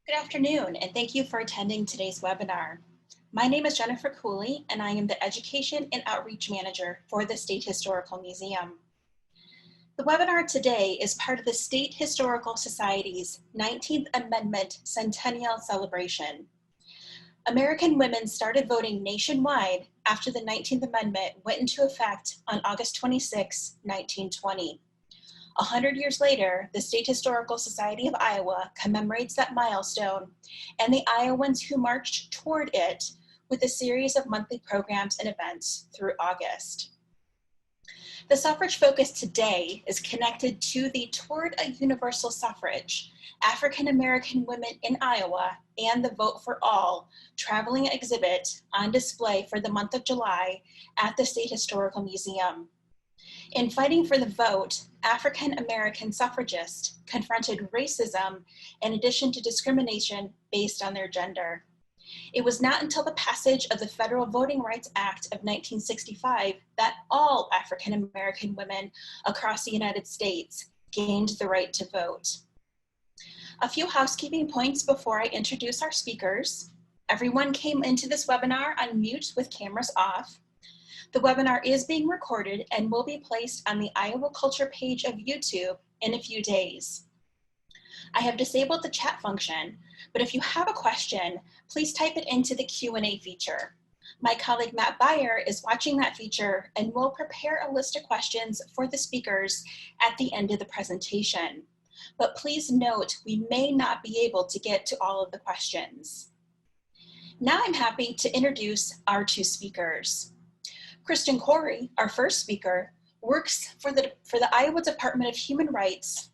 Good afternoon, and thank you for attending today's webinar. My name is Jennifer Cooley, and I am the Education and Outreach Manager for the State Historical Museum. The webinar today is part of the State Historical Society's 19th Amendment Centennial celebration. American women started voting nationwide after the 19th Amendment went into effect on August 26, 1920. 100 years later, the State Historical Society of Iowa commemorates that milestone and the Iowans who marched toward it with a series of monthly programs and events through August. The suffrage focus today is connected to the Toward a Universal Suffrage, African-American Women in Iowa, and the Vote for All traveling exhibit on display for the month of July at the State Historical Museum. In fighting for the vote, African-American suffragists confronted racism in addition to discrimination based on their gender. It was not until the passage of the Federal Voting Rights Act of 1965 that all African-American women across the United States gained the right to vote. A few housekeeping points before I introduce our speakers. Everyone came into this webinar on mute with cameras off. The webinar is being recorded and will be placed on the Iowa Culture page of YouTube in a few days. I have disabled the chat function, but if you have a question, please type it into the Q&A feature. My colleague Matt Beyer is watching that feature and will prepare a list of questions for the speakers at the end of the presentation. But please note, we may not be able to get to all of the questions. Now I'm happy to introduce our two speakers. Kristen Corey, our first speaker, works for the Iowa Department of Human Rights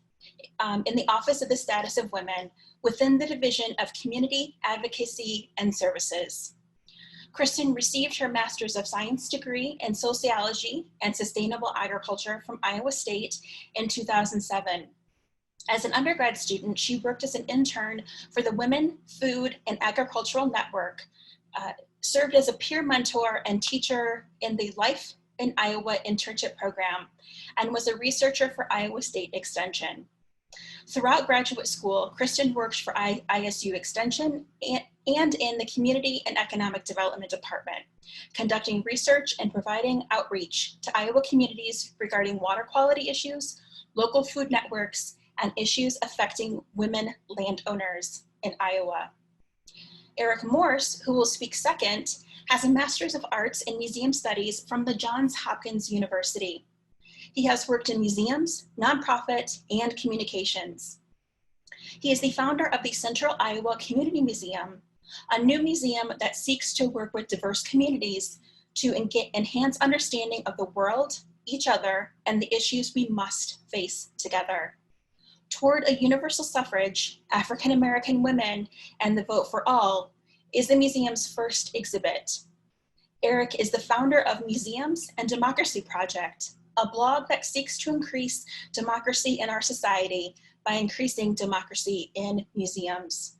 in the Office of the Status of Women within the Division of Community Advocacy and Services. Kristen received her Master's of Science degree in Sociology and Sustainable Agriculture from Iowa State in 2007. As an undergrad student, she worked as an intern for the Women, Food, and Agricultural Network, served as a peer mentor and teacher in the Life in Iowa internship program, and was a researcher for Iowa State Extension. Throughout graduate school, Kristen worked for ISU Extension and in the Community and Economic Development Department, conducting research and providing outreach to Iowa communities regarding water quality issues, local food networks, and issues affecting women landowners in Iowa. Eric Morse, who will speak second, has a Master's of Arts in Museum Studies from the Johns Hopkins University. He has worked in museums, nonprofit, and communications. He is the founder of the Central Iowa Community Museum, a new museum that seeks to work with diverse communities to enhance understanding of the world, each other, and the issues we must face together. Toward a Universal Suffrage, African-American Women, and the Vote for All is the museum's first exhibit. Eric is the founder of Museums and Democracy Project, a blog that seeks to increase democracy in our society by increasing democracy in museums.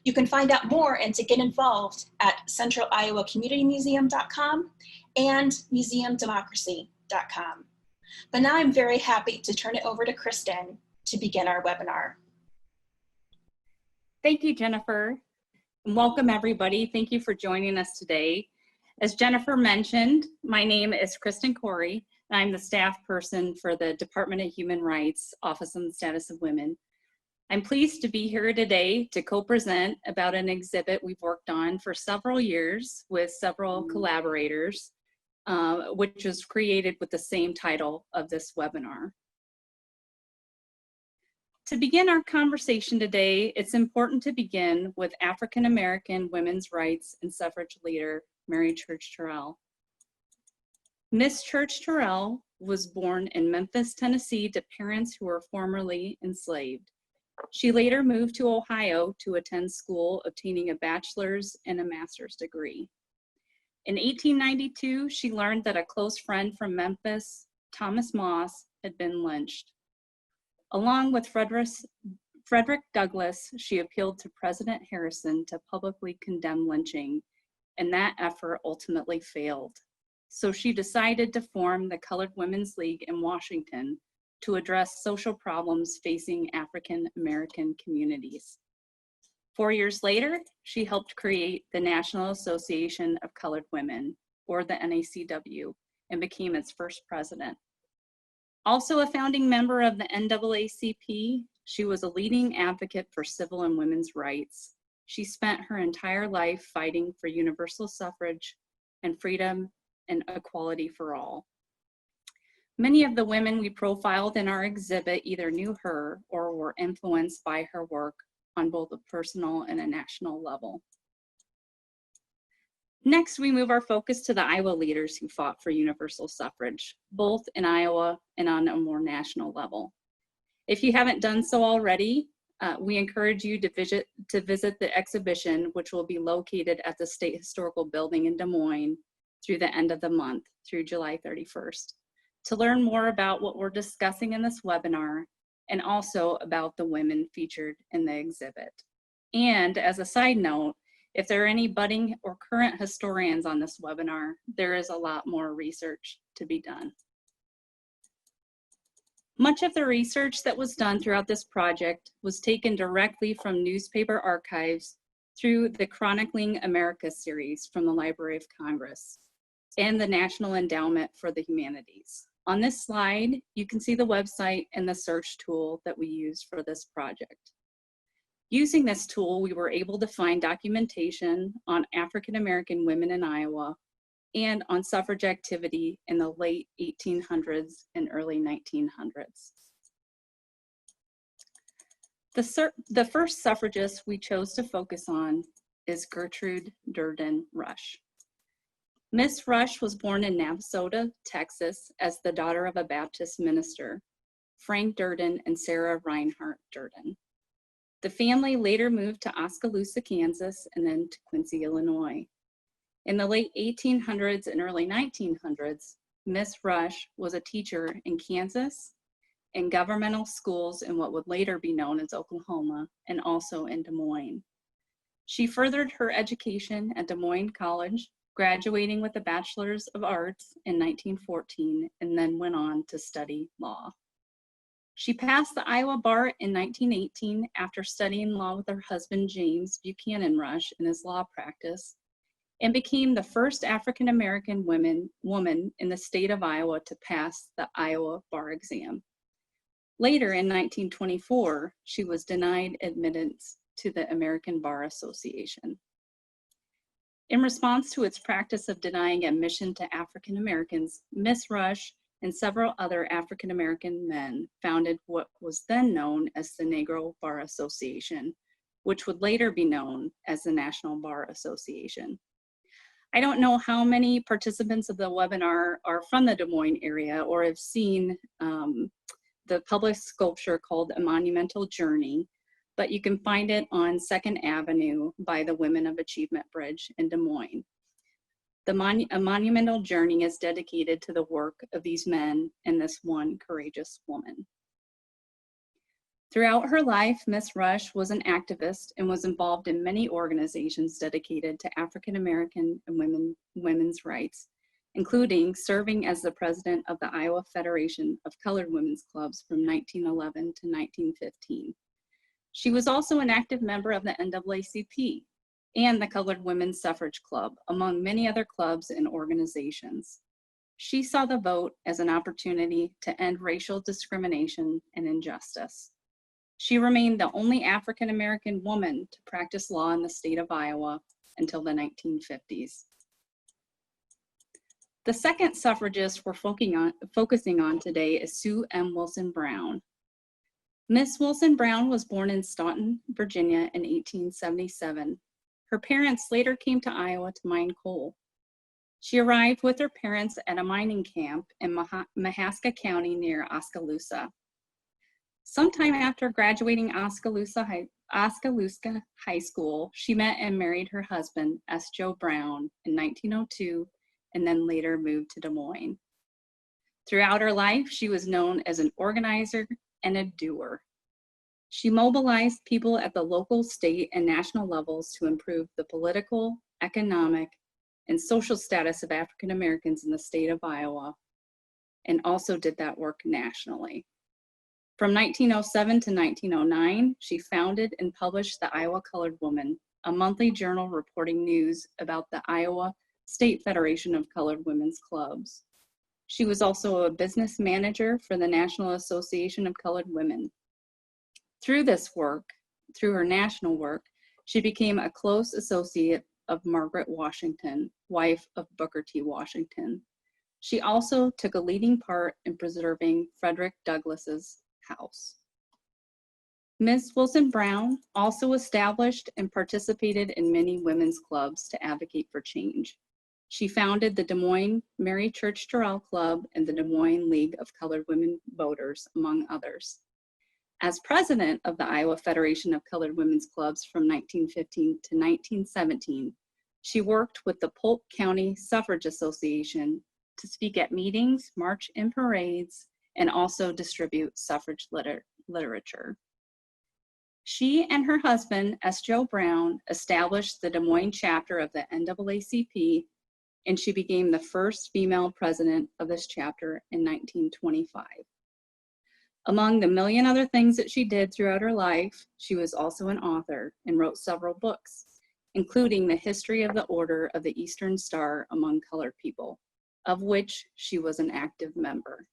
You can find out more and to get involved at centraliowacommunitymuseum.com and museumdemocracy.com. But now I'm very happy to turn it over to Kristen to begin our webinar. Thank you, Jennifer. And welcome, everybody. Thank you for joining us today. As Jennifer mentioned, my name is Kristen Corey, and I'm the staff person for the Department of Human Rights, Office on the Status of Women. I'm pleased to be here today to co-present about an exhibit we've worked on for several years with several collaborators, which was created with the same title of this webinar. To begin our conversation today, it's important to begin with African-American women's rights and suffrage leader, Mary Church Terrell. Miss Church Terrell was born in Memphis, Tennessee to parents who were formerly enslaved. She later moved to Ohio to attend school, obtaining a bachelor's and a master's degree. In 1892, she learned that a close friend from Memphis, Thomas Moss, had been lynched. Along with Frederick Douglass, she appealed to President Harrison to publicly condemn lynching, and that effort ultimately failed. So she decided to form the Colored Women's League in Washington to address social problems facing African American communities. 4 years later, she helped create the National Association of Colored Women, or the NACW, and became its first president. Also a founding member of the NAACP, she was a leading advocate for civil and women's rights. She spent her entire life fighting for universal suffrage and freedom and equality for all. Many of the women we profiled in our exhibit either knew her or were influenced by her work on both a personal and a national level. Next, we move our focus to the Iowa leaders who fought for universal suffrage, both in Iowa and on a more national level. If you haven't done so already, we encourage you to visit the exhibition, which will be located at the State Historical Building in Des Moines through the end of the month, through July 31st, to learn more about what we're discussing in this webinar and also about the women featured in the exhibit. And as a side note, if there are any budding or current historians on this webinar, there is a lot more research to be done. Much of the research that was done throughout this project was taken directly from newspaper archives through the Chronicling America series from the Library of Congress and the National Endowment for the Humanities. On this slide, you can see the website and the search tool that we use for this project. Using this tool, we were able to find documentation on African-American women in Iowa and on suffrage activity in the late 1800s and early 1900s. The first suffragist we chose to focus on is Gertrude Durden Rush. Miss Rush was born in Navasota, Texas, as the daughter of a Baptist minister, Frank Durden and Sarah Reinhardt Durden. The family later moved to Oskaloosa, Kansas, and then to Quincy, Illinois. In the late 1800s and early 1900s, Miss Rush was a teacher in Kansas and governmental schools in what would later be known as Oklahoma, and also in Des Moines. She furthered her education at Des Moines College, graduating with a Bachelor's of Arts in 1914, and then went on to study law. She passed the Iowa bar in 1918 after studying law with her husband, James Buchanan Rush, in his law practice, and became the first African-American woman in the state of Iowa to pass the Iowa bar exam. Later in 1924, she was denied admittance to the American Bar Association. In response to its practice of denying admission to African Americans, Miss Rush and several other African American men founded what was then known as the Negro Bar Association, which would later be known as the National Bar Association. I don't know how many participants of the webinar are from the Des Moines area or have seen the public sculpture called A Monumental Journey, but you can find it on 2nd Avenue by the Women of Achievement Bridge in Des Moines. A monumental journey is dedicated to the work of these men and this one courageous woman. Throughout her life, Miss Rush was an activist and was involved in many organizations dedicated to African American and women's rights, including serving as the president of the Iowa Federation of Colored Women's Clubs from 1911 to 1915. She was also an active member of the NAACP and the Colored Women's Suffrage Club, among many other clubs and organizations. She saw the vote as an opportunity to end racial discrimination and injustice. She remained the only African-American woman to practice law in the state of Iowa until the 1950s. The second suffragist we're focusing on today is Sue M. Wilson Brown. Miss Wilson Brown was born in Staunton, Virginia in 1877. Her parents later came to Iowa to mine coal. She arrived with her parents at a mining camp in Mahaska County near Oskaloosa. Sometime after graduating Oskaloosa High School, she met and married her husband, S. Joe Brown, in 1902, and then later moved to Des Moines. Throughout her life, she was known as an organizer and a doer. She mobilized people at the local, state, and national levels to improve the political, economic, and social status of African Americans in the state of Iowa, and also did that work nationally. From 1907 to 1909, she founded and published the Iowa Colored Woman, a monthly journal reporting news about the Iowa State Federation of Colored Women's Clubs. She was also a business manager for the National Association of Colored Women. Through her national work, she became a close associate of Margaret Washington, wife of Booker T. Washington. She also took a leading part in preserving Frederick Douglass's house. Ms. Wilson Brown also established and participated in many women's clubs to advocate for change. She founded the Des Moines Mary Church Terrell Club and the Des Moines League of Colored Women Voters, among others. As president of the Iowa Federation of Colored Women's Clubs from 1915 to 1917, she worked with the Polk County Suffrage Association to speak at meetings, march in parades, and also distribute suffrage literature. She and her husband, S. Joe Brown, established the Des Moines chapter of the NAACP, and she became the first female president of this chapter in 1925. Among the million other things that she did throughout her life, she was also an author and wrote several books, including The History of the Order of the Eastern Star Among Colored People, of which she was an active member.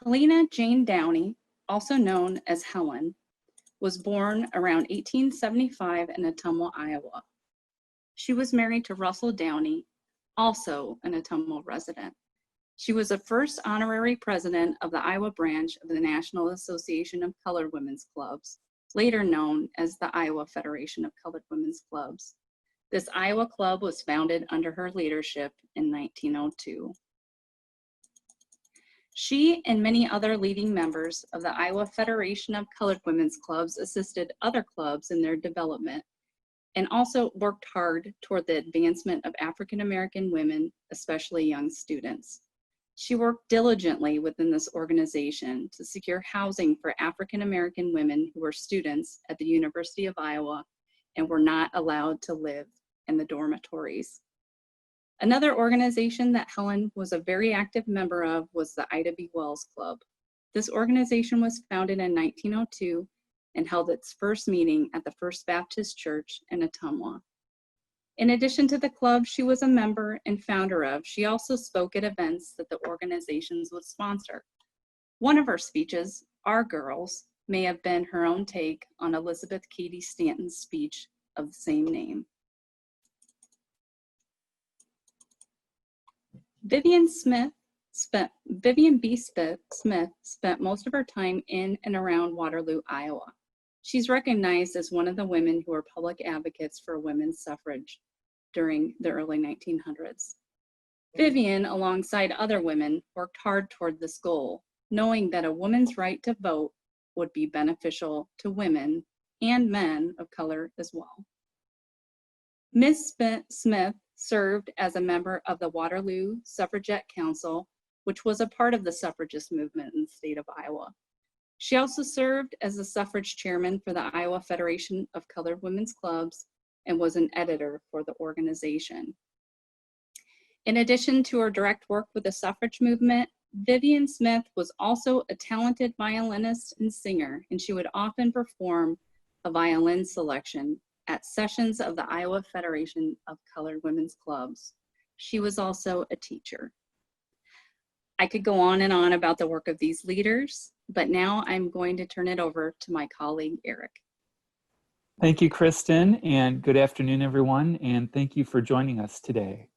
Helena Jane Downy, also known as Helen, was born around 1875 in Ottumwa, Iowa. She was married to Russell Downy, also an Ottumwa resident. She was the first honorary president of the Iowa branch of the National Association of Colored Women's Clubs, later known as the Iowa Federation of Colored Women's Clubs. This Iowa club was founded under her leadership in 1902. She and many other leading members of the Iowa Federation of Colored Women's Clubs assisted other clubs in their development and also worked hard toward the advancement of African-American women, especially young students. She worked diligently within this organization to secure housing for African-American women who were students at the University of Iowa and were not allowed to live in the dormitories. Another organization that Helen was a very active member of was the Ida B. Wells Club. This organization was founded in 1902 and held its first meeting at the First Baptist Church in Ottumwa. In addition to the club she was a member and founder of, she also spoke at events that the organizations would sponsor. One of her speeches, Our Girls, may have been her own take on Elizabeth Cady Stanton's speech of the same name. Vivian B. Smith spent most of her time in and around Waterloo, Iowa. She's recognized as one of the women who were public advocates for women's suffrage during the early 1900s. Vivian, alongside other women, worked hard toward this goal, knowing that a woman's right to vote would be beneficial to women and men of color as well. Ms. Smith served as a member of the Waterloo Suffragette Council, which was a part of the suffragist movement in the state of Iowa. She also served as the suffrage chairman for the Iowa Federation of Colored Women's Clubs and was an editor for the organization. In addition to her direct work with the suffrage movement, Vivian Smith was also a talented violinist and singer, and she would often perform a violin selection at sessions of the Iowa Federation of Colored Women's Clubs. She was also a teacher. I could go on and on about the work of these leaders, but now I'm going to turn it over to my colleague, Eric. Thank you, Kristen, and good afternoon, everyone, and thank you for joining us today.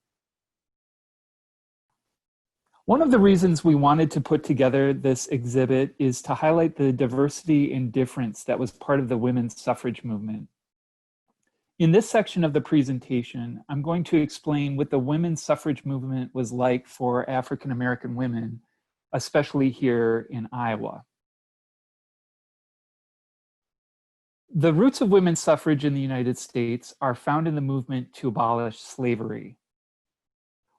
One of the reasons we wanted to put together this exhibit is to highlight the diversity and difference that was part of the women's suffrage movement. In this section of the presentation, I'm going to explain what the women's suffrage movement was like for African-American women, especially here in Iowa. The roots of women's suffrage in the United States are found in the movement to abolish slavery.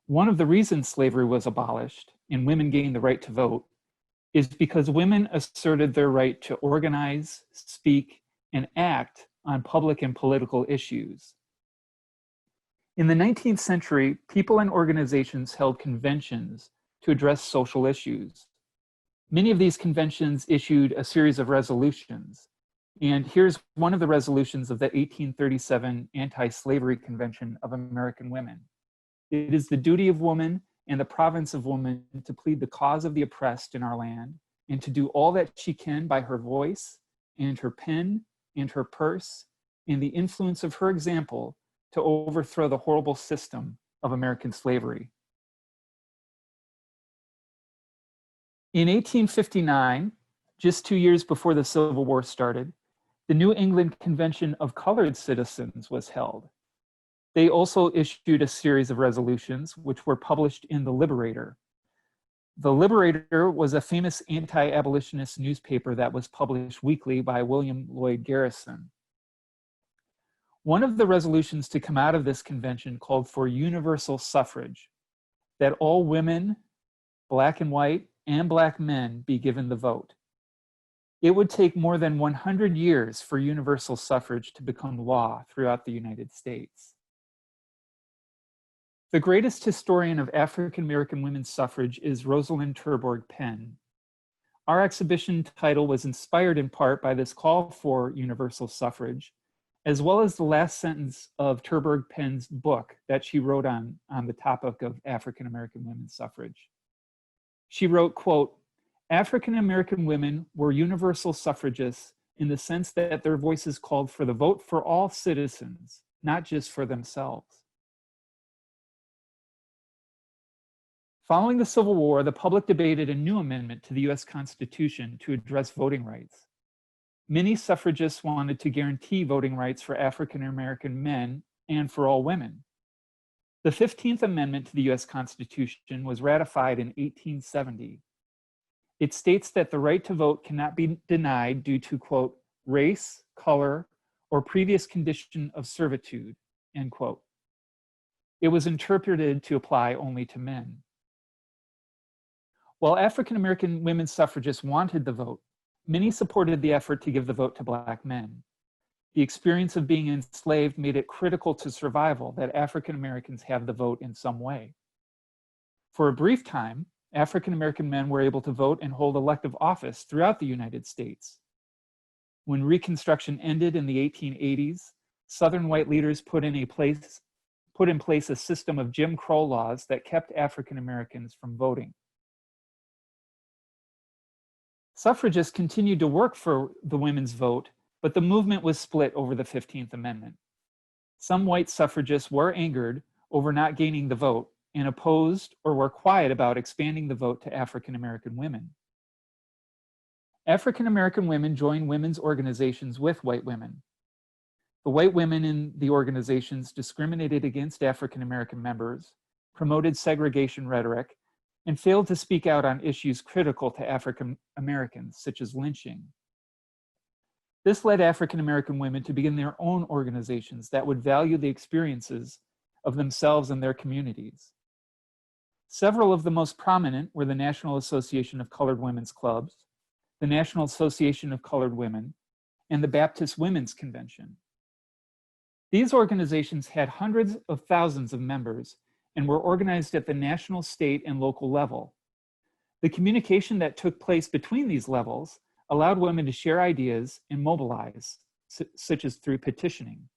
One of the reasons slavery was abolished and women gained the right to vote is because women asserted their right to organize, speak, and act on public and political issues. In the 19th century, people and organizations held conventions to address social issues. Many of these conventions issued a series of resolutions. And here's one of the resolutions of the 1837 Anti-Slavery Convention of American Women. It is the duty of woman and the province of woman to plead the cause of the oppressed in our land, and to do all that she can by her voice and her pen and her purse and the influence of her example to overthrow the horrible system of American slavery. In 1859, just 2 years before the Civil War started, the New England Convention of Colored Citizens was held. They also issued a series of resolutions which were published in The Liberator. The Liberator was a famous anti-abolitionist newspaper that was published weekly by William Lloyd Garrison. One of the resolutions to come out of this convention called for universal suffrage, that all women, black and white, and black men be given the vote. It would take more than 100 years for universal suffrage to become law throughout the United States. The greatest historian of African American women's suffrage is Rosalind Terborg Penn. Our exhibition title was inspired in part by this call for universal suffrage, as well as the last sentence of Terborg Penn's book that she wrote on the topic of African American women's suffrage. She wrote, quote, "African American women were universal suffragists in the sense that their voices called for the vote for all citizens, not just for themselves." Following the Civil War, the public debated a new amendment to the US Constitution to address voting rights. Many suffragists wanted to guarantee voting rights for African American men and for all women. The 15th Amendment to the US Constitution was ratified in 1870. It states that the right to vote cannot be denied due to, quote, race, color, or previous condition of servitude, end quote. It was interpreted to apply only to men. While African American women suffragists wanted the vote, many supported the effort to give the vote to Black men. The experience of being enslaved made it critical to survival that African Americans have the vote in some way. For a brief time, African American men were able to vote and hold elective office throughout the United States. When Reconstruction ended in the 1880s, Southern white leaders put in place a system of Jim Crow laws that kept African Americans from voting. Suffragists continued to work for the women's vote, but the movement was split over the 15th Amendment. Some white suffragists were angered over not gaining the vote and opposed or were quiet about expanding the vote to African American women. African American women joined women's organizations with white women. The white women in the organizations discriminated against African American members, promoted segregation rhetoric, and failed to speak out on issues critical to African Americans, such as lynching. This led African American women to begin their own organizations that would value the experiences of themselves and their communities. Several of the most prominent were the National Association of Colored Women's Clubs, the National Association of Colored Women, and the Baptist Women's Convention. These organizations had hundreds of thousands of members and were organized at the national, state, and local level. The communication that took place between these levels allowed women to share ideas and mobilize, such as through petitioning.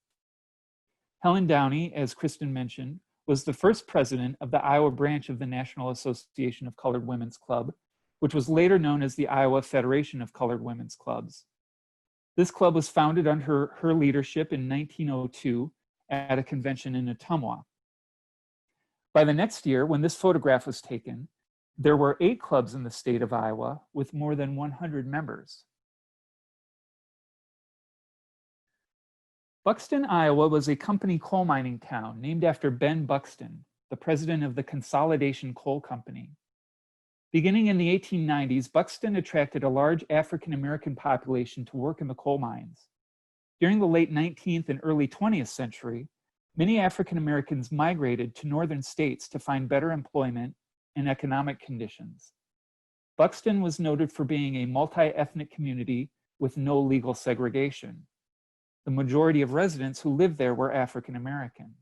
Helen Downy, as Kristen mentioned, was the first president of the Iowa branch of the National Association of Colored Women's Club, which was later known as the Iowa Federation of Colored Women's Clubs. This club was founded under her leadership in 1902 at a convention in Ottumwa. By the next year, when this photograph was taken, there were 8 clubs in the state of Iowa with more than 100 members. Buxton, Iowa was a company coal mining town named after Ben Buxton, the president of the Consolidation Coal Company. Beginning in the 1890s, Buxton attracted a large African American population to work in the coal mines. During the late 19th and early 20th century, many African Americans migrated to northern states to find better employment and economic conditions. Buxton was noted for being a multi-ethnic community with no legal segregation. The majority of residents who lived there were African American.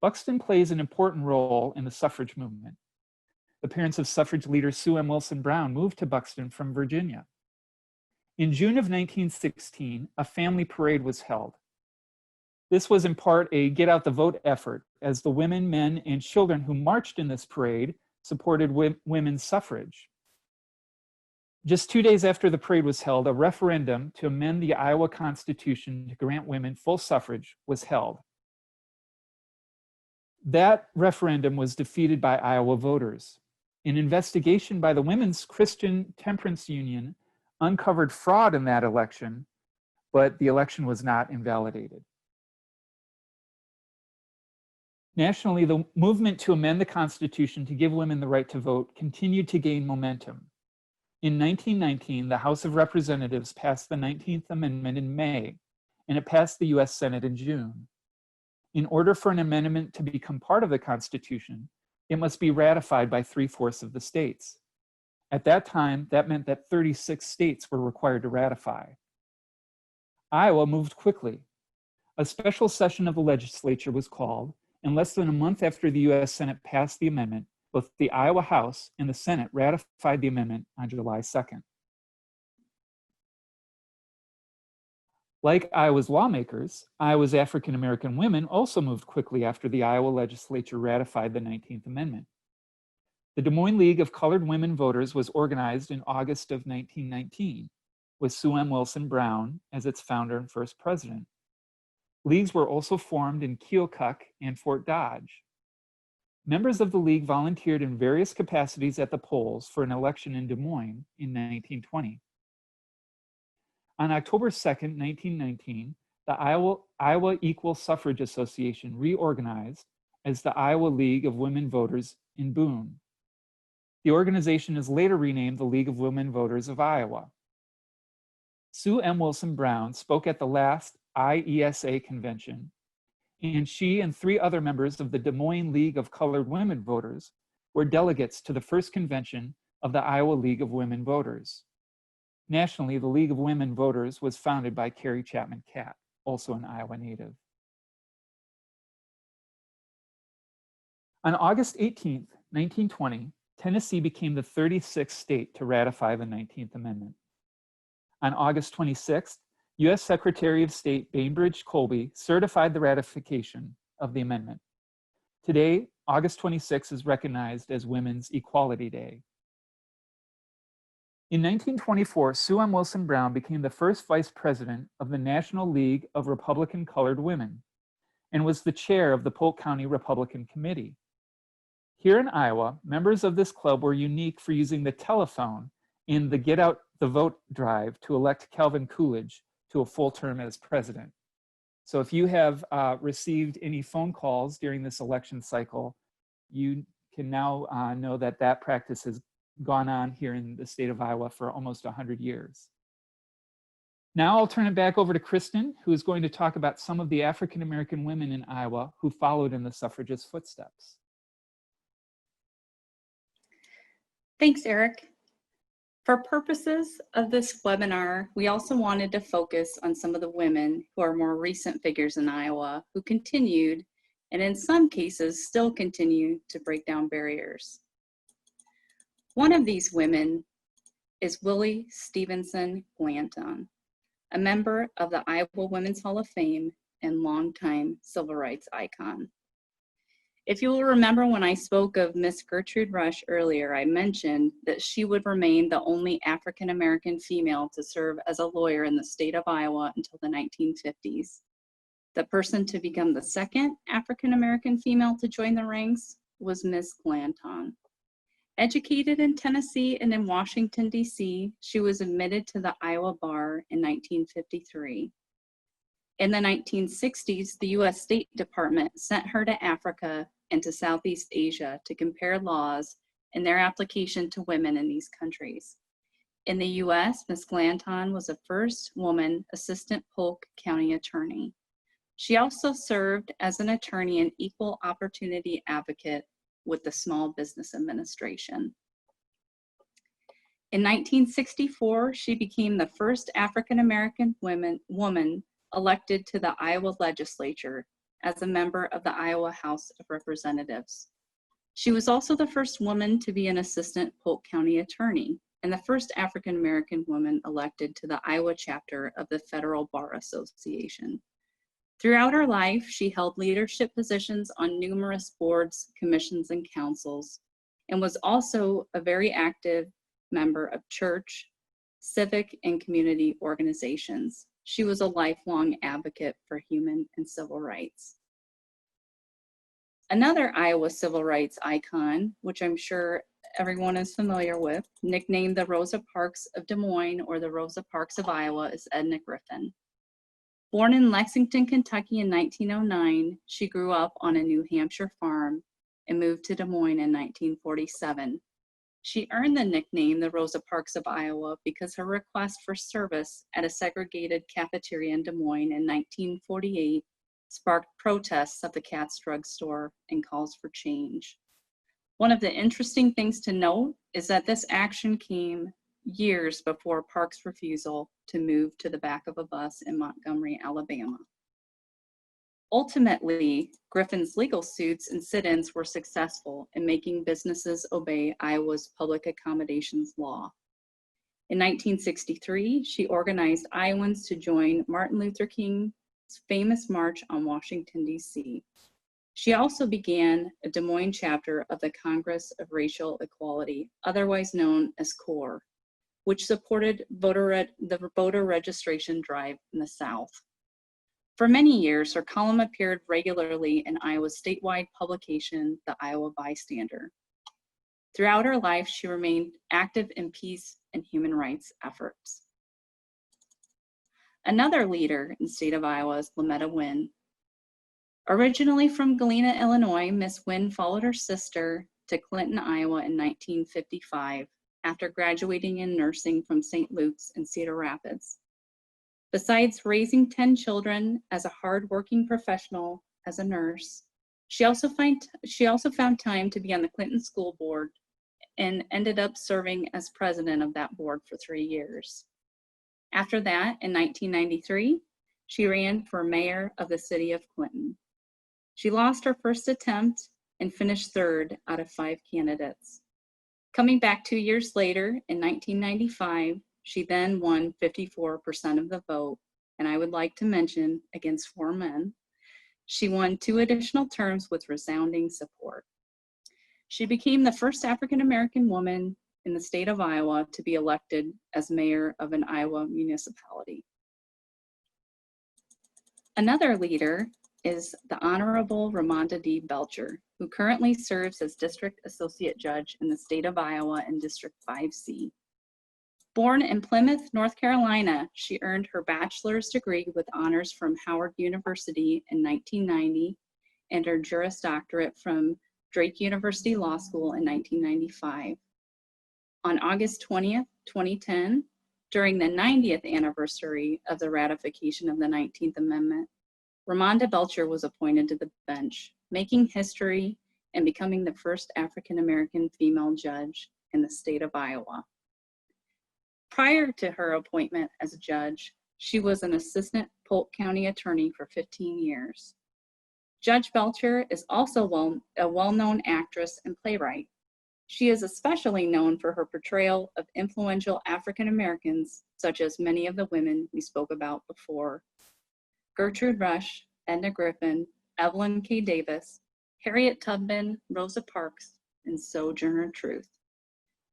Buxton plays an important role in the suffrage movement. the parents of suffrage leader Suom Wilson Brown, moved to Buxton from Virginia. In June of 1916, a family parade was held. This was in part a get out the vote effort, as the women, men, and children who marched in this parade supported women's suffrage. Just 2 days after the parade was held, a referendum to amend the Iowa Constitution to grant women full suffrage was held. That referendum was defeated by Iowa voters. An investigation by the Women's Christian Temperance Union uncovered fraud in that election, but the election was not invalidated. Nationally, the movement to amend the Constitution to give women the right to vote continued to gain momentum. In 1919, the House of Representatives passed the 19th Amendment in May, and it passed the US Senate in June. In order for an amendment to become part of the Constitution, it must be ratified by 3/4 of the states. At that time, that meant that 36 states were required to ratify. Iowa moved quickly. A special session of the legislature was called, and less than a month after the US Senate passed the amendment, both the Iowa House and the Senate ratified the amendment on July 2nd. Like Iowa's lawmakers, Iowa's African-American women also moved quickly after the Iowa legislature ratified the 19th Amendment. The Des Moines League of Colored Women Voters was organized in August of 1919, with Suom Wilson Brown as its founder and first president. Leagues were also formed in Keokuk and Fort Dodge. Members of the league volunteered in various capacities at the polls for an election in Des Moines in 1920. On October 2nd, 1919, the Iowa Equal Suffrage Association reorganized as the Iowa League of Women Voters in Boone. The organization is later renamed the League of Women Voters of Iowa. Sue M. Wilson Brown spoke at the last IESA convention, and she and 3 other members of the Des Moines League of Colored Women Voters were delegates to the first convention of the Iowa League of Women Voters. Nationally, the League of Women Voters was founded by Carrie Chapman Catt, also an Iowa native. On August 18th, 1920, Tennessee became the 36th state to ratify the 19th Amendment. On August 26th, US Secretary of State Bainbridge Colby certified the ratification of the amendment. Today, August 26th is recognized as Women's Equality Day. In 1924, Sue M. Wilson Brown became the first vice president of the National League of Republican Colored Women and was the chair of the Polk County Republican Committee. Here in Iowa, members of this club were unique for using the telephone in the Get Out the Vote drive to elect Calvin Coolidge to a full term as president. So if you have received any phone calls during this election cycle, you can now know that that practice has gone on here in the state of Iowa for almost 100 years. Now I'll turn it back over to Kristen, who is going to talk about some of the African-American women in Iowa who followed in the suffragists' footsteps. Thanks, Eric. For purposes of this webinar, we also wanted to focus on some of the women who are more recent figures in Iowa who continued, and in some cases still continue, to break down barriers. One of these women is Willie Stevenson Blanton, a member of the Iowa Women's Hall of Fame and longtime civil rights icon. If you will remember when I spoke of Miss Gertrude Rush earlier, I mentioned that she would remain the only African-American female to serve as a lawyer in the state of Iowa until the 1950s. The person to become the second African-American female to join the ranks was Miss Blanton. Educated in Tennessee and in Washington, D.C., she was admitted to the Iowa bar in 1953. In the 1960s, the U.S. State Department sent her to Africa and to Southeast Asia to compare laws and their application to women in these countries. In the U.S., Ms. Blanton was the first woman assistant Polk County attorney. She also served as an attorney and equal opportunity advocate with the Small Business Administration. In 1964, she became the first African-American woman elected to the Iowa legislature as a member of the Iowa House of Representatives. She was also the first woman to be an assistant Polk County attorney and the first African-American woman elected to the Iowa chapter of the Federal Bar Association. Throughout her life, she held leadership positions on numerous boards, commissions, and councils, and was also a very active member of church, civic, and community organizations. She was a lifelong advocate for human and civil rights. Another Iowa civil rights icon, which I'm sure everyone is familiar with, nicknamed the Rosa Parks of Des Moines or the Rosa Parks of Iowa, is Edna Griffin. Born in Lexington, Kentucky in 1909, she grew up on a New Hampshire farm and moved to Des Moines in 1947. She earned the nickname the Rosa Parks of Iowa because her request for service at a segregated cafeteria in Des Moines in 1948 sparked protests of the Katz Drug Store and calls for change. One of the interesting things to note is that this action came years before Parks' refusal to move to the back of a bus in Montgomery, Alabama. Ultimately, Griffin's legal suits and sit-ins were successful in making businesses obey Iowa's public accommodations law. In 1963, she organized Iowans to join Martin Luther King's famous March on Washington, D.C. She also began a Des Moines chapter of the Congress of Racial Equality, otherwise known as CORE, which supported the voter registration drive in the South. For many years, her column appeared regularly in Iowa's statewide publication, the Iowa Bystander. Throughout her life, she remained active in peace and human rights efforts. Another leader in the state of Iowa is Lametta Wynn. Originally from Galena, Illinois, Miss Wynn followed her sister to Clinton, Iowa in 1955 after graduating in nursing from St. Luke's in Cedar Rapids. Besides raising 10 children as a hardworking professional as a nurse, she also found time to be on the Clinton School Board and ended up serving as president of that board for 3 years. After that, in 1993, she ran for mayor of the city of Clinton. She lost her first attempt and finished third out of 5 candidates. Coming back 2 years later, in 1995, she then won 54% of the vote, and I would like to mention, against 4 men, she won 2 additional terms with resounding support. She became the first African-American woman in the state of Iowa to be elected as mayor of an Iowa municipality. Another leader is the Honorable Ramonda D. Belcher, who currently serves as District Associate Judge in the state of Iowa in District 5C. Born in Plymouth, North Carolina, she earned her bachelor's degree with honors from Howard University in 1990 and her Juris Doctorate from Drake University Law School in 1995. On August 20th, 2010, during the 90th anniversary of the ratification of the 19th Amendment, Ramonda Belcher was appointed to the bench, making history and becoming the first African-American female judge in the state of Iowa. Prior to her appointment as a judge, she was an assistant Polk County attorney for 15 years. Judge Belcher is also a well-known actress and playwright. She is especially known for her portrayal of influential African Americans, such as many of the women we spoke about before: Gertrude Rush, Edna Griffin, Evelyn K. Davis, Harriet Tubman, Rosa Parks, and Sojourner Truth.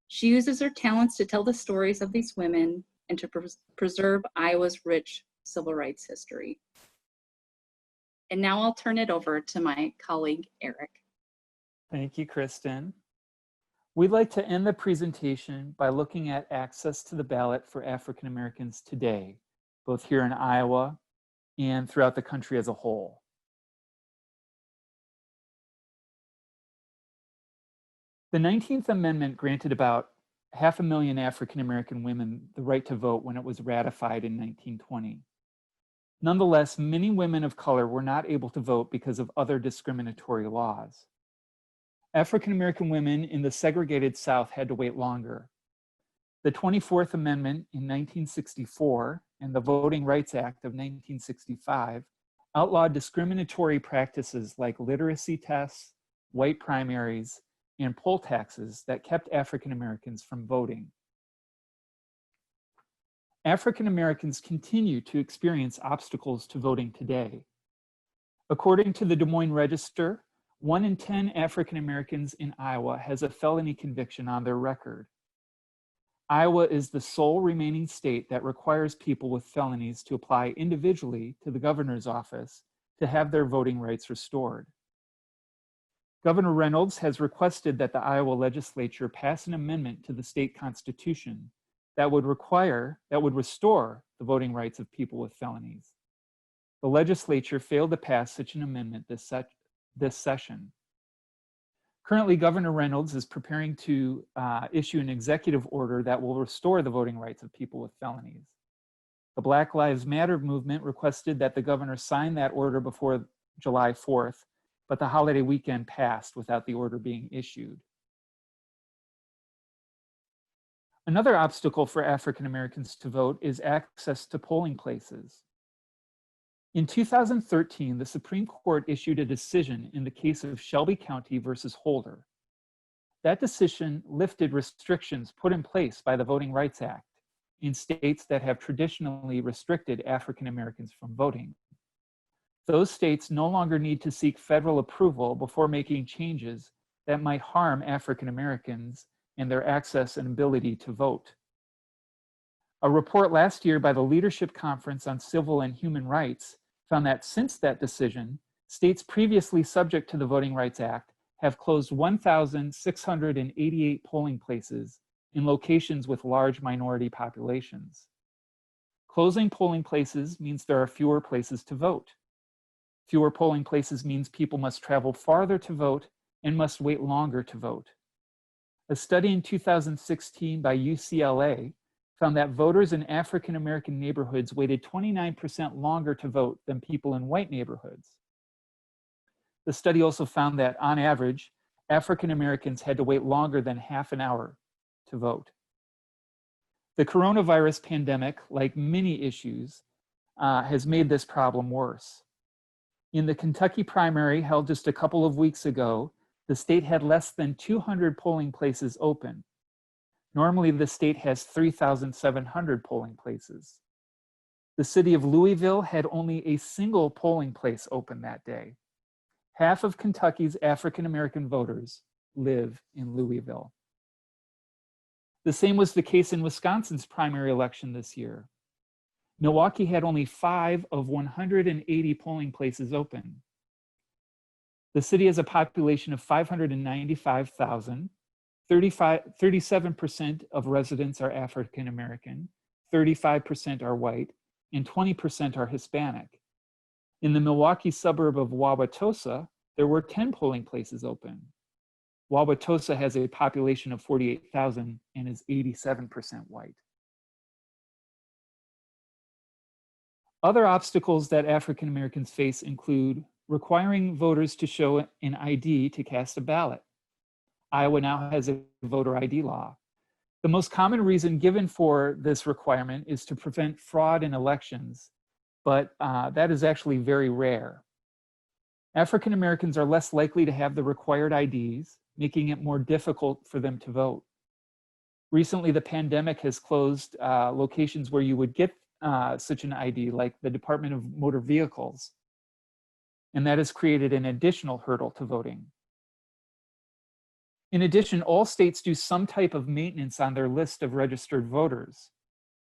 She uses her talents to tell the stories of these women and to preserve Iowa's rich civil rights history. And now I'll turn it over to my colleague, Eric. Thank you, Kristen. We'd like to end the presentation by looking at access to the ballot for African Americans today, both here in Iowa and throughout the country as a whole. The 19th Amendment granted about 500,000 African American women the right to vote when it was ratified in 1920. Nonetheless, many women of color were not able to vote because of other discriminatory laws. African American women in the segregated South had to wait longer. The 24th Amendment in 1964 and the Voting Rights Act of 1965 outlawed discriminatory practices like literacy tests, white primaries, and poll taxes that kept African Americans from voting. African Americans continue to experience obstacles to voting today. According to the Des Moines Register, 1 in 10 African Americans in Iowa has a felony conviction on their record. Iowa is the sole remaining state that requires people with felonies to apply individually to the governor's office to have their voting rights restored. Governor Reynolds has requested that the Iowa legislature pass an amendment to the state constitution that would restore the voting rights of people with felonies. The legislature failed to pass such an amendment this session. Currently, Governor Reynolds is preparing to issue an executive order that will restore the voting rights of people with felonies. The Black Lives Matter movement requested that the governor sign that order before July 4th, but the holiday weekend passed without the order being issued. Another obstacle for African Americans to vote is access to polling places. In 2013, the Supreme Court issued a decision in the case of Shelby County versus Holder. That decision lifted restrictions put in place by the Voting Rights Act in states that have traditionally restricted African Americans from voting. Those states no longer need to seek federal approval before making changes that might harm African Americans and their access and ability to vote. A report last year by the Leadership Conference on Civil and Human Rights found that since that decision, states previously subject to the Voting Rights Act have closed 1,688 polling places in locations with large minority populations. Closing polling places means there are fewer places to vote. Fewer polling places means people must travel farther to vote and must wait longer to vote. A study in 2016 by UCLA found that voters in African American neighborhoods waited 29% longer to vote than people in white neighborhoods. The study also found that, on average, African Americans had to wait longer than half an hour to vote. The coronavirus pandemic, like many issues, has made this problem worse. In the Kentucky primary held just a couple of weeks ago, the state had less than 200 polling places open. Normally, the state has 3,700 polling places. The city of Louisville had only a single polling place open that day. Half of Kentucky's African American voters live in Louisville. The same was the case in Wisconsin's primary election this year. Milwaukee had only 5 of 180 polling places open. The city has a population of 595,000. 37% of residents are African American, 35% are white, and 20% are Hispanic. In the Milwaukee suburb of Wauwatosa, there were 10 polling places open. Wauwatosa has a population of 48,000 and is 87% white. Other obstacles that African Americans face include requiring voters to show an ID to cast a ballot. Iowa now has a voter ID law. The most common reason given for this requirement is to prevent fraud in elections, but that is actually very rare. African Americans are less likely to have the required IDs, making it more difficult for them to vote. Recently, the pandemic has closed locations where you would get such an ID, like the Department of Motor Vehicles, and that has created an additional hurdle to voting. In addition, all states do some type of maintenance on their list of registered voters.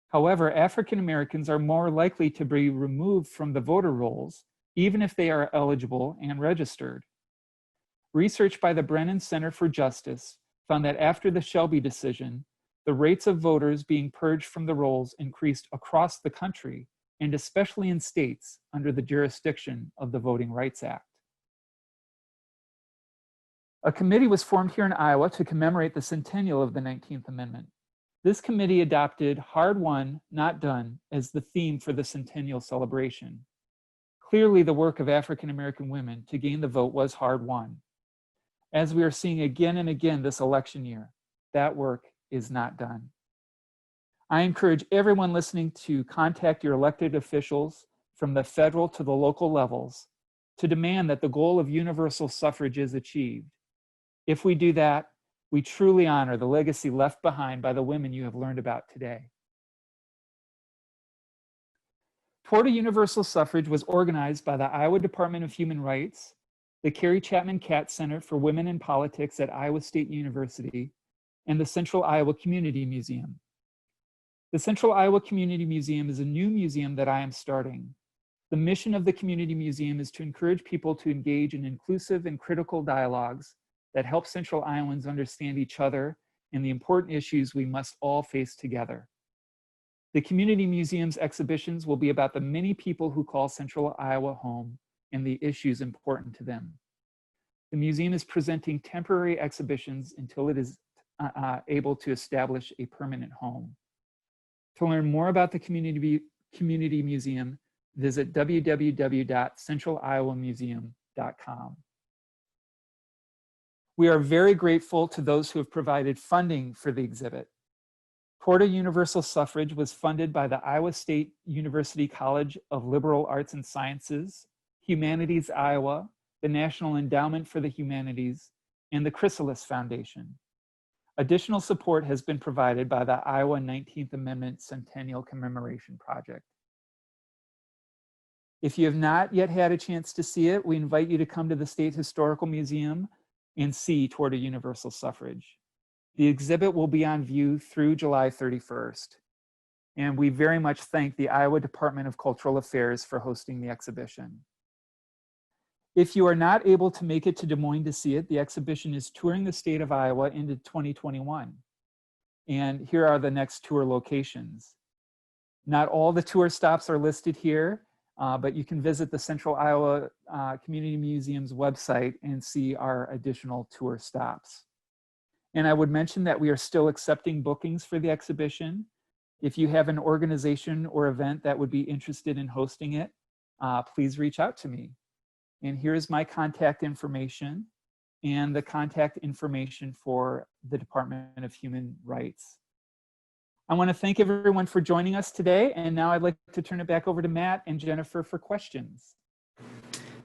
However, African Americans are more likely to be removed from the voter rolls, even if they are eligible and registered. Research by the Brennan Center for Justice found that after the Shelby decision, the rates of voters being purged from the rolls increased across the country, and especially in states under the jurisdiction of the Voting Rights Act. A committee was formed here in Iowa to commemorate the centennial of the 19th Amendment. This committee adopted "Hard Won, Not Done" as the theme for the centennial celebration. Clearly, the work of African American women to gain the vote was hard won. As we are seeing again and again this election year, that work is not done. I encourage everyone listening to contact your elected officials from the federal to the local levels to demand that the goal of universal suffrage is achieved. If we do that, we truly honor the legacy left behind by the women you have learned about today. Toward a Universal Suffrage was organized by the Iowa Department of Human Rights, the Carrie Chapman Katz Center for Women in Politics at Iowa State University, and the Central Iowa Community Museum. The Central Iowa Community Museum is a new museum that I am starting. The mission of the Community Museum is to encourage people to engage in inclusive and critical dialogues that help Central Iowans understand each other and the important issues we must all face together. The Community Museum's exhibitions will be about the many people who call Central Iowa home and the issues important to them. The museum is presenting temporary exhibitions until it is able to establish a permanent home. To learn more about the Community Museum, visit www.centraliowamuseum.com. We are very grateful to those who have provided funding for the exhibit. Toward a Universal Suffrage was funded by the Iowa State University College of Liberal Arts and Sciences, Humanities Iowa, the National Endowment for the Humanities, and the Chrysalis Foundation. Additional support has been provided by the Iowa 19th Amendment Centennial Commemoration Project. If you have not yet had a chance to see it, we invite you to come to the State Historical Museum and see Toward a Universal Suffrage. The exhibit will be on view through July 31st. And we very much thank the Iowa Department of Cultural Affairs for hosting the exhibition. If you are not able to make it to Des Moines to see it, the exhibition is touring the state of Iowa into 2021. And here are the next tour locations. Not all the tour stops are listed here, but you can visit the Central Iowa Community Museum's website and see our additional tour stops. And I would mention that we are still accepting bookings for the exhibition. If you have an organization or event that would be interested in hosting it, please reach out to me. And here's my contact information and the contact information for the Department of Human Rights. I want to thank everyone for joining us today. And now I'd like to turn it back over to Matt and Jennifer for questions.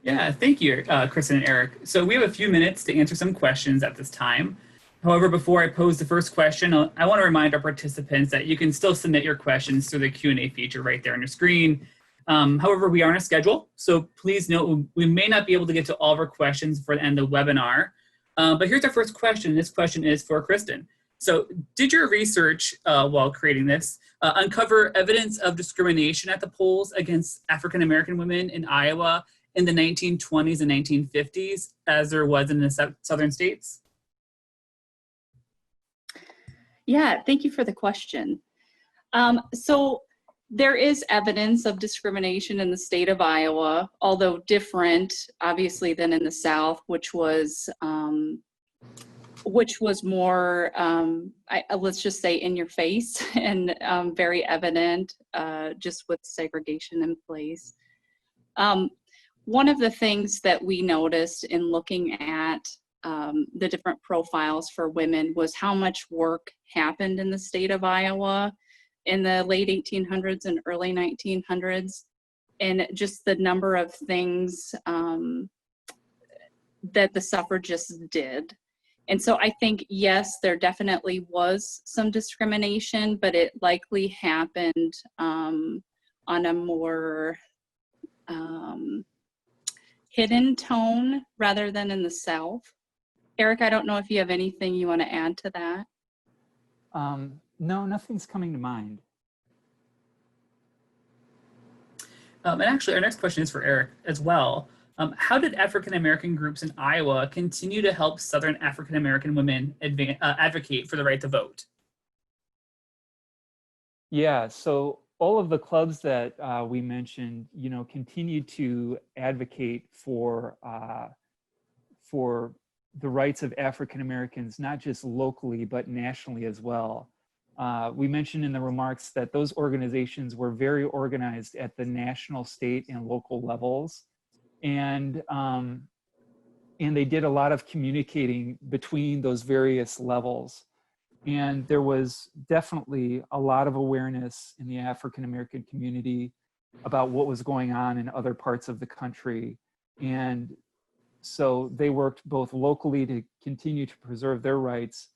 Yeah, thank you, Kristen and Eric. So we have a few minutes to answer some questions at this time. However, before I pose the first question, I want to remind our participants that you can still submit your questions through the Q&A feature right there on your screen. However, we are on a schedule, so please note we may not be able to get to all of our questions for the end of the webinar. But here's our first question. This question is for Kristen. So did your research while creating this uncover evidence of discrimination at the polls against African-American women in Iowa in the 1920s and 1950s as there was in the southern states? Yeah, thank you for the question. So there is evidence of discrimination in the state of Iowa, although different, obviously, than in the South, which was more, let's just say, in your face and very evident, just with segregation in place. One of the things that we noticed in looking at the different profiles for women was how much work happened in the state of Iowa in the late 1800s and early 1900s, and just the number of things that the suffragists did. And so I think, yes, there definitely was some discrimination, but it likely happened on a more hidden tone rather than in the South. Eric, I don't know if you have anything you want to add to that. No, nothing's coming to mind. And actually, our next question is for Eric as well. How did African-American groups in Iowa continue to help Southern African-American women advocate for the right to vote? Yeah, so all of the clubs that we mentioned, continued to advocate for the rights of African Americans, not just locally, but nationally as well. We mentioned in the remarks that those organizations were very organized at the national, state, and local levels. And they did a lot of communicating between those various levels. And there was definitely a lot of awareness in the African American community about what was going on in other parts of the country. And So they worked both locally to continue to preserve their rights,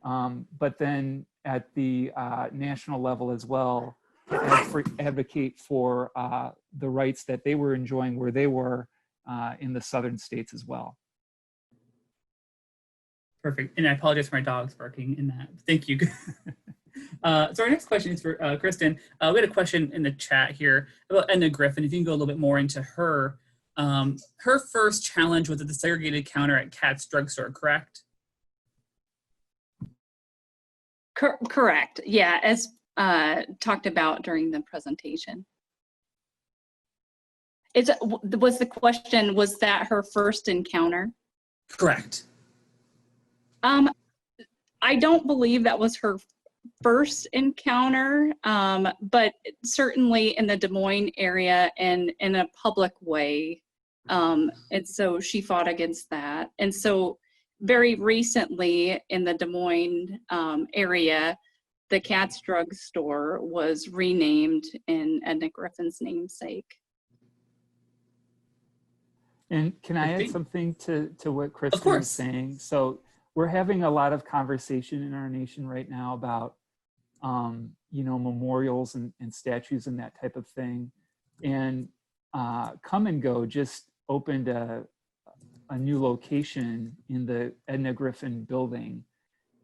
but then at the national level as well, to advocate for the rights that they were enjoying where they were in the southern states as well. Perfect. And I apologize for my dogs barking in that. Thank you. So our next question is for Kristen. We had a question in the chat here about Edna Griffin. If you can go a little bit more into her. Her first challenge was at the segregated counter at Katz drugstore, correct? Correct. Yeah, as talked about during the presentation. Was the question, was that her first encounter? Correct. I don't believe that was her first encounter, but certainly in the Des Moines area and in a public way. And so she fought against that. And so very recently in the Des Moines area, the Katz drugstore was renamed in Edna Griffin's namesake. And can I add something to what Kristen Of course. was saying? So we're having a lot of conversation in our nation right now about, you know, memorials and statues and that type of thing. And Come and Go just opened a new location in the Edna Griffin building.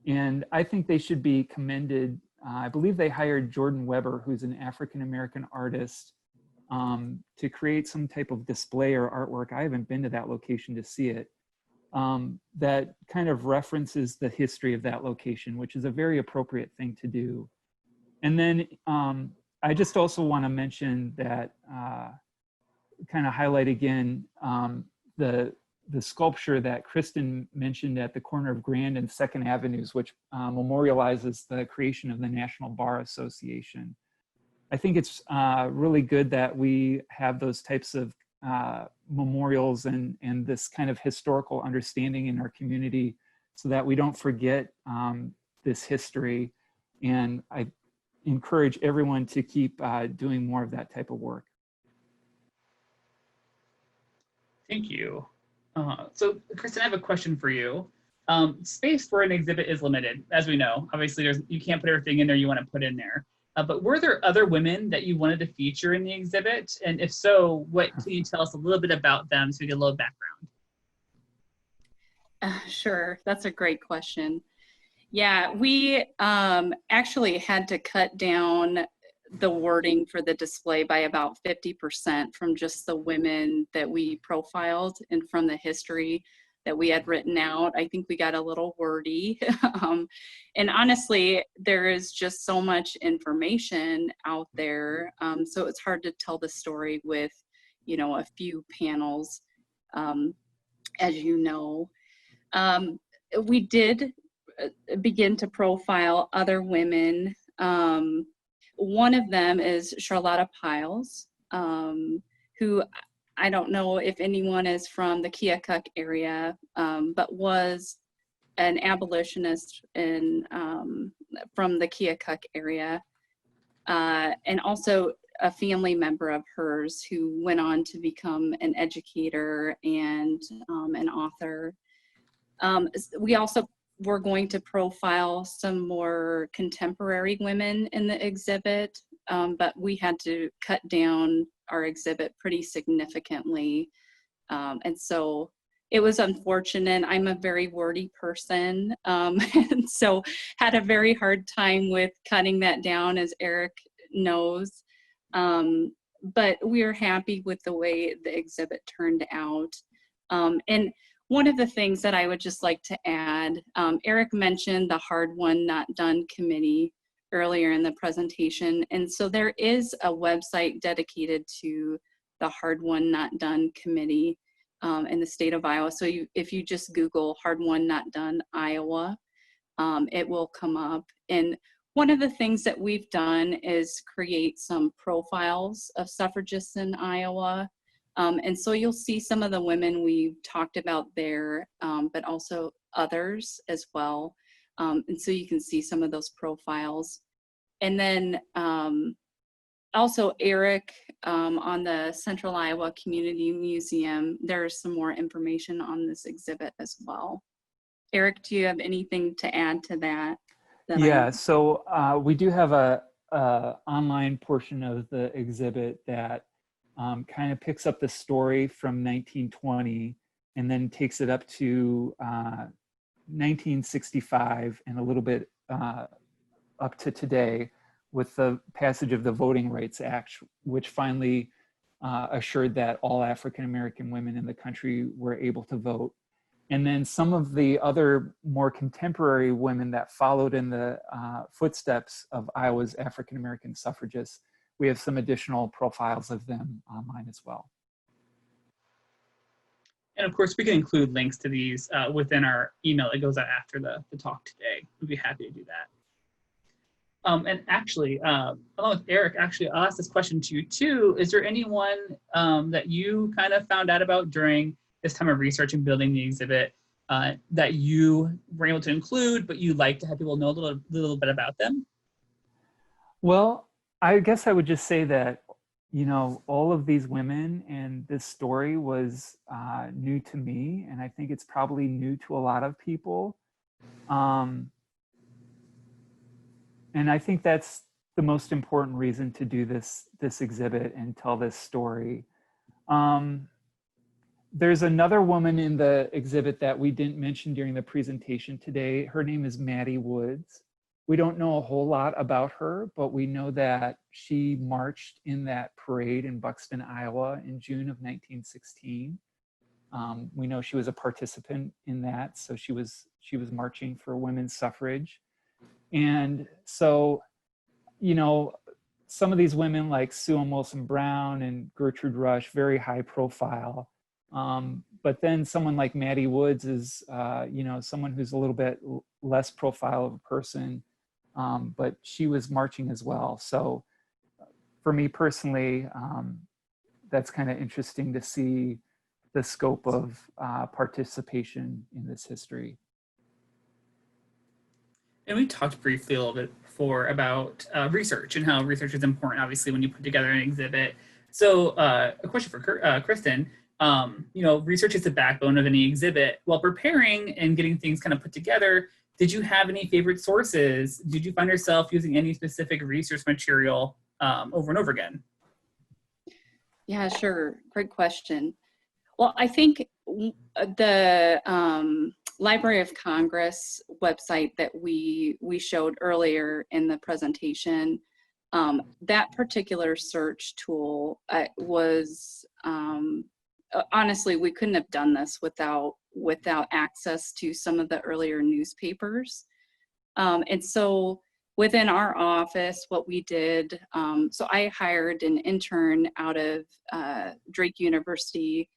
And I think they should be commended. I believe they hired Jordan Weber, who's an African-American artist, to create some type of display or artwork. I haven't been to that location to see it. That kind of references the history of that location, which is a very appropriate thing to do. And then I just also want to mention that, kind of highlight again, the sculpture that Kristen mentioned at the corner of Grand and 2nd Avenues, which memorializes the creation of the National Bar Association. I think it's really good that we have those types of memorials and this kind of historical understanding in our community so that we don't forget this history. And I encourage everyone to keep doing more of that type of work. Thank you. So Kristen, I have a question for you. Space for an exhibit is limited, as we know. Obviously, you can't put everything in there you want to put in there. But were there other women that you wanted to feature in the exhibit? And if so, what can you tell us a little bit about them so we get a little background? Sure, that's a great question. Yeah, we actually had to cut down the wording for the display by about 50% from just the women that we profiled and from the history that we had written out. I think we got a little wordy. And honestly, there is just so much information out there. So it's hard to tell the story with, you know, a few panels, as you know. We did begin to profile other women. One of them is Charlotta Piles, who I don't know if anyone is from the Keokuk area, but was an abolitionist from the Keokuk area, and also a family member of hers who went on to become an educator and an author. We also were going to profile some more contemporary women in the exhibit, but we had to cut down our exhibit pretty significantly. And so it was unfortunate. I'm a very wordy person, and so had a very hard time with cutting that down, as Eric knows. But we are happy with the way the exhibit turned out. And one of the things that I would just like to add, Eric mentioned the Hard Won Not Done committee earlier in the presentation. And so there is a website dedicated to the Hard Won Not Done committee in the state of Iowa. So if you just Google Hard Won Not Done Iowa, it will come up. And one of the things that we've done is create some profiles of suffragists in Iowa. And so you'll see some of the women we've talked about there, but also others as well. And so you can see some of those profiles. And then Also, Eric, on the Central Iowa Community Museum, there's some more information on this exhibit as well. Eric, do you have anything to add to that? Yeah, so we do have a online portion of the exhibit that kind of picks up the story from 1920 and then takes it up to 1965 and a little bit up to today with the passage of the Voting Rights Act, which finally assured that all African-American women in the country were able to vote. And then some of the other more contemporary women that followed in the footsteps of Iowa's African-American suffragists, we have some additional profiles of them online as well. And of course, we can include links to these within our email that goes out after the talk today. We'd be happy to do that. And actually, along with Eric, actually, I'll ask this question to you too. Is there anyone that you kind of found out about during this time of research and building the exhibit that you were able to include, but you'd like to have people know a little bit about them? Well, I guess I would just say that, you know, all of these women and this story was new to me, and I think it's probably new to a lot of people. And I think that's the most important reason to do this exhibit and tell this story. There's another woman in the exhibit that we didn't mention during the presentation today. Her name is Maddie Woods. We don't know a whole lot about her, but we know that she marched in that parade in Buxton, Iowa in June of 1916. We know she was a participant in that, so she was marching for women's suffrage. And so, you know, some of these women like Suom Wilson Brown and Gertrude Rush, very high profile. But then someone like Maddie Woods is, you know, someone who's a little bit less profile of a person, but she was marching as well. So for me personally, that's kind of interesting to see the scope of participation in this history. And we talked briefly a little bit before about research and how research is important, obviously, when you put together an exhibit. So a question for Kristen. You know, research is the backbone of any exhibit. While preparing and getting things kind of put together, did you have any favorite sources? Did you find yourself using any specific research material over and over again? Yeah, sure. Great question. Well, I think the Library of Congress website that we showed earlier in the presentation, that particular search tool was, honestly, we couldn't have done this without access to some of the earlier newspapers. And so within our office, what we did, so I hired an intern out of Drake University.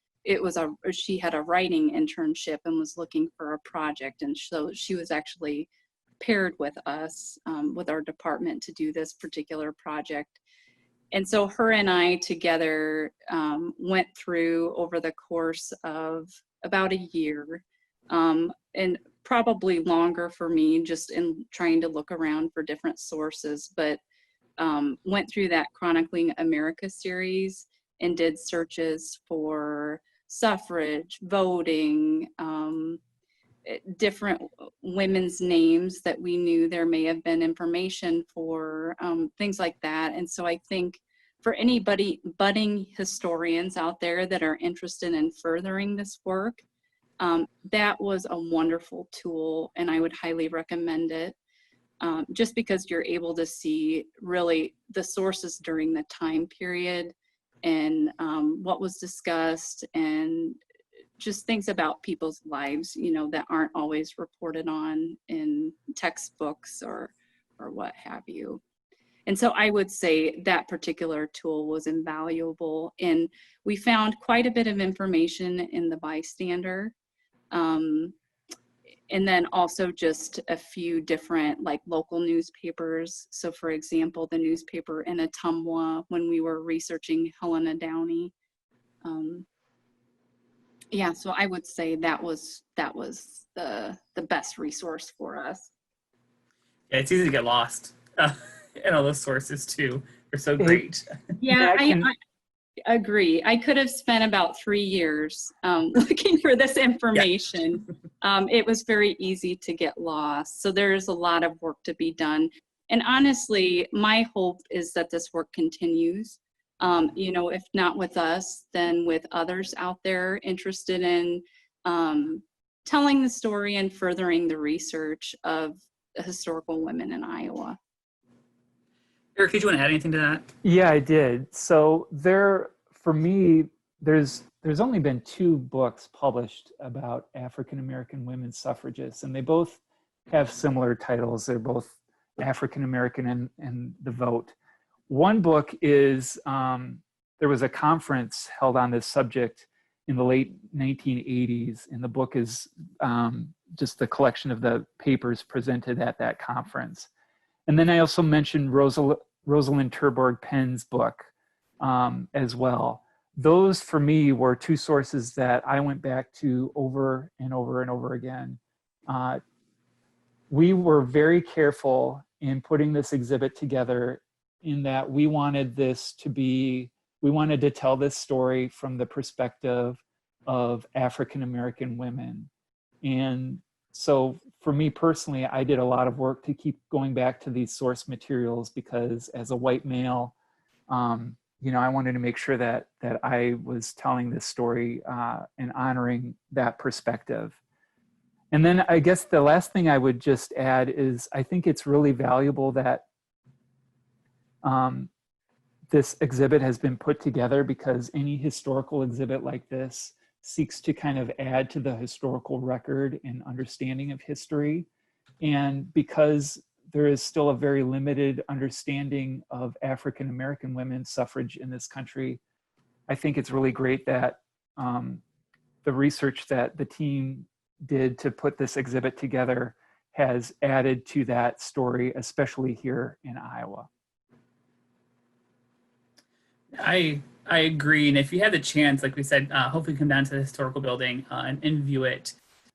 She had a writing internship and was looking for a project. And so she was actually paired with us, with our department, to do this particular project. And so her and I together went through over the course of about a year, and probably longer for me, just in trying to look around for different sources, but went through that Chronicling America series and did searches for suffrage, voting, different women's names that we knew there may have been information for, things like that. And so I think for anybody, budding historians out there that are interested in furthering this work, that was a wonderful tool, and I would highly recommend it, just because you're able to see really the sources during the time period and what was discussed, and just things about people's lives, you know, that aren't always reported on in textbooks or what have you. And so I would say that particular tool was invaluable, and we found quite a bit of information in the bystander. And then also just a few different like local newspapers. So for example, the newspaper in Ottumwa when we were researching Helen and Downy. Yeah, so I would say that was the best resource for us. Yeah, it's easy to get lost in all those sources too, They're so great. Yeah, Yeah, I agree. I could have spent about 3 years looking for this information. It was very easy to get lost. So there's a lot of work to be done. And honestly, my hope is that this work continues. You know, if not with us, then with others out there interested in telling the story and furthering the research of historical women in Iowa. Eric, did you want to add anything to that? Yeah, I did. So for me, there's only been 2 books published about African American women suffragists, and they both have similar titles. They're both African American and the Vote. One book is, there was a conference held on this subject in the late 1980s, and the book is just the collection of the papers presented at that conference. And then I also mentioned Rosalind Terborg Penn's book as well. Those, for me, were 2 sources that I went back to over and over and over again. We were very careful in putting this exhibit together in that we wanted to tell this story from the perspective of African American women. And so for me personally, I did a lot of work to keep going back to these source materials because as a white male, you know, I wanted to make sure that I was telling this story and honoring that perspective. And then I guess the last thing I would just add is I think it's really valuable that this exhibit has been put together because any historical exhibit like this seeks to kind of add to the historical record and understanding of history. And because there is still a very limited understanding of African American women's suffrage in this country, I think it's really great that the research that the team did to put this exhibit together has added to that story, especially here in Iowa. I agree, and if you have the chance, like we said, hopefully come down to the historical building and view it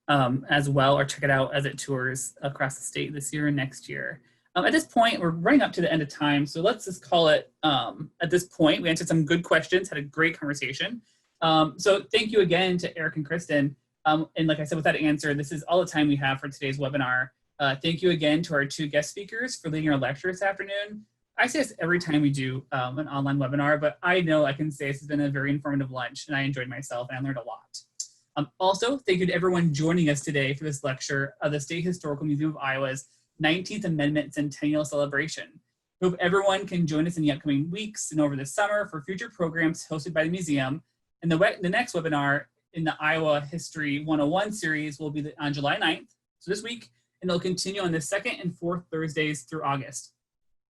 as well, or check it out as it tours across the state this year and next year. At this point, we're running up to the end of time, so let's just call it at this point. We answered some good questions, had a great conversation. So thank you again to Eric and Kristen. And like I said, with that answer, this is all the time we have for today's webinar. Thank you again to our 2 guest speakers for leading our lecture this afternoon. I say this every time we do an online webinar, but I know I can say this has been a very informative lunch and I enjoyed myself and I learned a lot. Also, thank you to everyone joining us today for this lecture of the State Historical Museum of Iowa's 19th Amendment Centennial Celebration. Hope everyone can join us in the upcoming weeks and over the summer for future programs hosted by the museum. And the next webinar in the Iowa History 101 series will be on July 9th, so this week, and it'll continue on the 2nd and 4th Thursdays through August.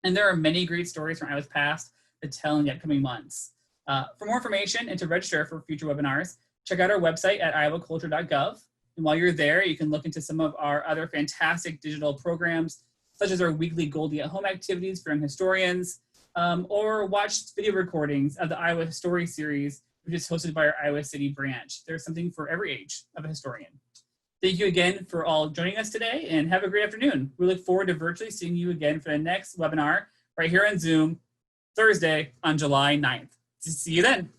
And there are many great stories from Iowa's past to tell in the upcoming months. For more information and to register for future webinars, check out our website at iowaculture.gov. And while you're there, you can look into some of our other fantastic digital programs, such as our weekly Goldie at Home activities for young historians, or watch video recordings of the Iowa Story series, which is hosted by our Iowa City branch. There's something for every age of a historian. Thank you again for all joining us today and have a great afternoon. We look forward to virtually seeing you again for the next webinar right here on Zoom, Thursday on July 9th. See you then.